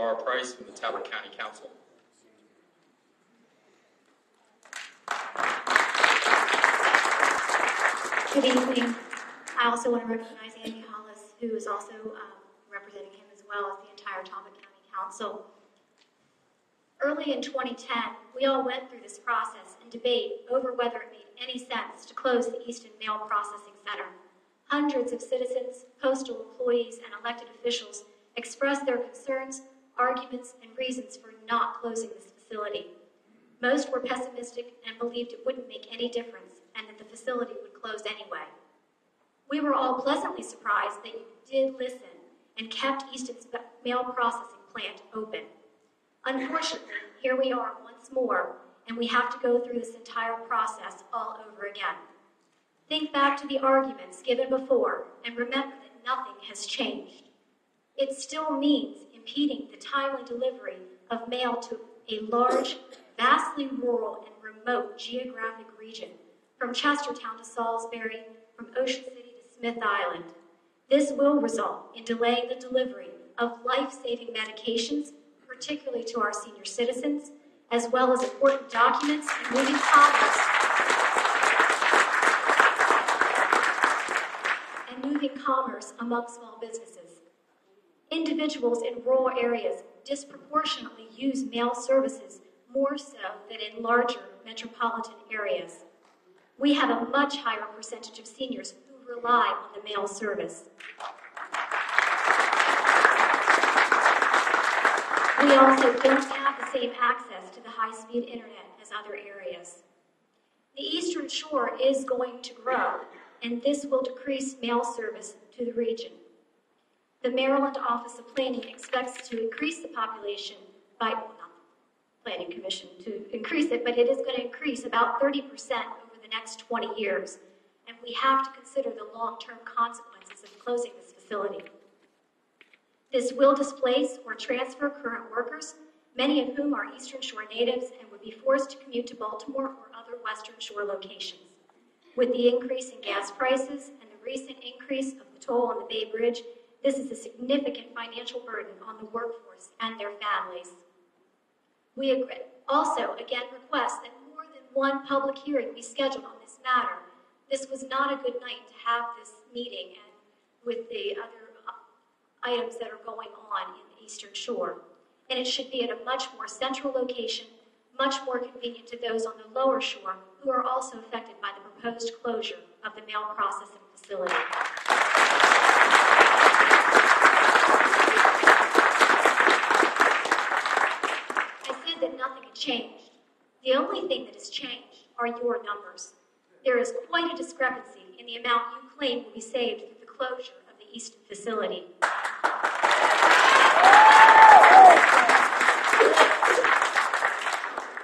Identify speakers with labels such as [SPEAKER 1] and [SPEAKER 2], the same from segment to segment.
[SPEAKER 1] Laura Price from the Talbot County Council.
[SPEAKER 2] Good evening. I also want to recognize Andy Hollis, who is also representing him as well as the entire Talbot County Council. Early in 2010, we all went through this process and debate over whether it made any sense to close the Easton Mail Processing Center. Hundreds of citizens, postal employees, and elected officials expressed their concerns, arguments, and reasons for not closing this facility. Most were pessimistic and believed it wouldn't make any difference and that the facility would close anyway. We were all pleasantly surprised that you did listen and kept Easton's mail processing plant open. Unfortunately, here we are once more, and we have to go through this entire process all over again. Think back to the arguments given before and remember that nothing has changed. It still means impeding the timely delivery of mail to a large, vastly rural and remote geographic region, from Chestertown to Salisbury, from Ocean City to Smith Island. This will result in delaying the delivery of life-saving medications, particularly to our senior citizens, as well as important documents and moving commerce among small businesses. Individuals in rural areas disproportionately use mail services more so than in larger metropolitan areas. We have a much higher percentage of seniors who rely on the mail service. We also don't have the same access to the high-speed internet as other areas. The Eastern Shore is going to grow, and this will decrease mail service to the region. The Maryland Office of Planning expects to increase the population by, well, not the Planning Commission to increase it, but it is going to increase about 30% over the next 20 years, and we have to consider the long-term consequences of closing this facility. This will displace or transfer current workers, many of whom are Eastern Shore natives and would be forced to commute to Baltimore or other Western Shore locations. With the increase in gas prices and the recent increase of the toll on the Bay Bridge, this is a significant financial burden on the workforce and their families. We also, again, request that more than one public hearing be scheduled on this matter. This was not a good night to have this meeting and with the other items that are going on in the Eastern Shore. And it should be at a much more central location, much more convenient to those on the lower shore who are also affected by the proposed closure of the mail processing facility. I said that nothing had changed. The only thing that has changed are your numbers. There is quite a discrepancy in the amount you claim will be saved through the closure of the Easton facility.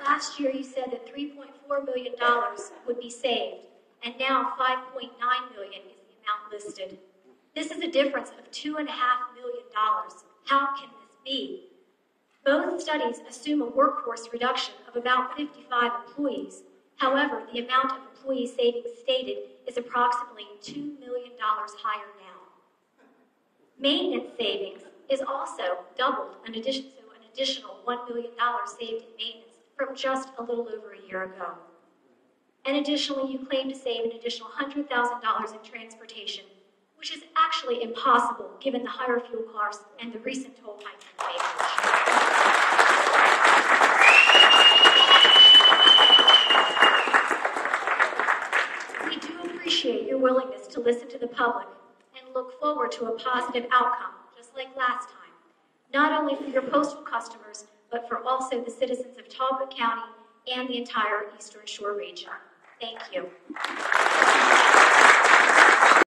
[SPEAKER 2] Last year you said that $3.4 million would be saved, and now $5.9 million is the amount listed. This is a difference of $2.5 million. How can this be? Both studies assume a workforce reduction of about 55 employees. However, the amount of employee savings stated is approximately $2 million higher now. Maintenance savings is also doubled, an additional $1 million saved in maintenance from just a little over a year ago. And additionally, you claim to save an additional $100,000 in transportation, which is actually impossible given the higher fuel costs and the recent toll hikes in Bay Bridge. We do appreciate your willingness to listen to the public and look forward to a positive outcome, just like last time, not only for your postal customers, but for also the citizens of Talbot County and the entire Eastern Shore region. Thank you.